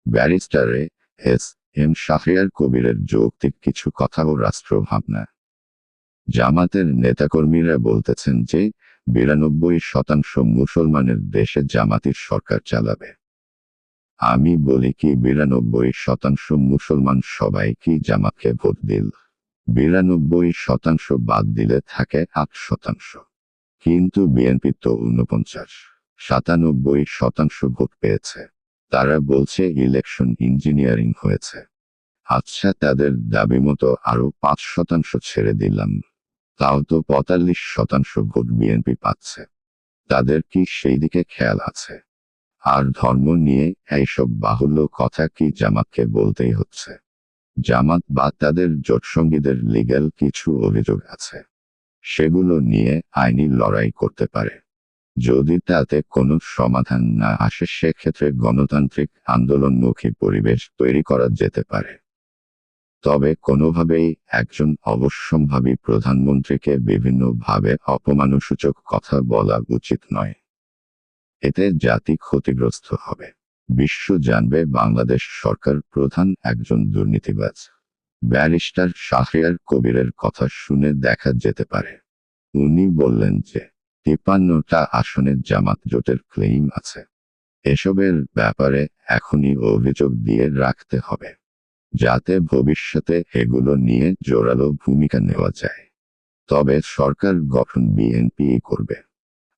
Barrister S M Shahriar কবিরের যৌক্তিক কিছু কথা ও রাষ্ট্রভাবনা। জামাতের নেতাকর্মীরা বলতেছেন যে 92% মুসলমানের দেশে জামাতির সরকার চালাবে। আমি বলি কি 92% মুসলমান সবাই কি জামাতকে ভোট দিল? 92% বাদ দিলে থাকে 8%। কিন্তু বিএনপি তো 49-97% ভোট পেয়েছে। তারা বলছে ইলেকশন ইঞ্জিনিয়ারিং হয়েছে। আচ্ছা, তাদের দাবি মতো আরো 5% ছেড়ে দিলাম, তাও তো 45% ভোট বিএনপি পাচ্ছে। তাদের কি সেই দিকে খেয়াল আছে? আর ধর্ম নিয়ে এইসব বাহুল্য কথা কি জামাতকে বলতেই হচ্ছে? জামাত বা তাদের জোটসঙ্গীদের লিগ্যাল কিছু অভিযোগ আছে, সেগুলো নিয়ে আইনি লড়াই করতে পারে। যদি তাতে কোনো সমাধান না আসে, সেক্ষেত্রে গণতান্ত্রিক আন্দোলনমুখী পরিবেশ তৈরি করা যেতে পারে। তবে কোনোভাবেই একজন অবশ্যম্ভাবী প্রধানমন্ত্রীকে বিভিন্নভাবে অপমানসূচক কথা বলা উচিত নয়। এতে জাতি ক্ষতিগ্রস্ত হবে। বিশ্ব জানবে বাংলাদেশ সরকার প্রধান একজন দুর্নীতিবাজ। ব্যারিস্টার শাহরিয়ার কবিরের কথা শুনে দেখা যেতে পারে উনি বললেন যে 53টা আসনে জামাত জোটের ক্লেইম আছে। এসবের ব্যাপারে এখনই অভিযোগ দিয়ে রাখতে হবে, যাতে ভবিষ্যতে এগুলো নিয়ে জোরালো ভূমিকা নেওয়া যায়। তবে সরকার গঠন বিএনপি করবে।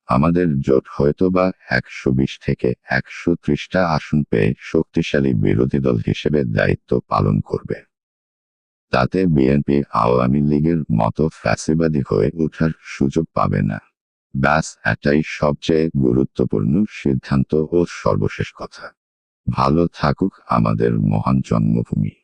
আমাদের জোট হয়তোবা 120 থেকে 130টা আসন পেয়ে শক্তিশালী বিরোধী দল হিসেবে দায়িত্ব পালন করবে। তাতে বিএনপি আওয়ামী লীগের মতো ফ্যাসিবাদী হয়ে ওঠার সুযোগ পাবে না। ব্যাস, এটাই সবচেয়ে গুরুত্বপূর্ণ সিদ্ধান্ত ও সর্বশেষ কথা। ভালো থাকুক আমাদের মহান জন্মভূমি।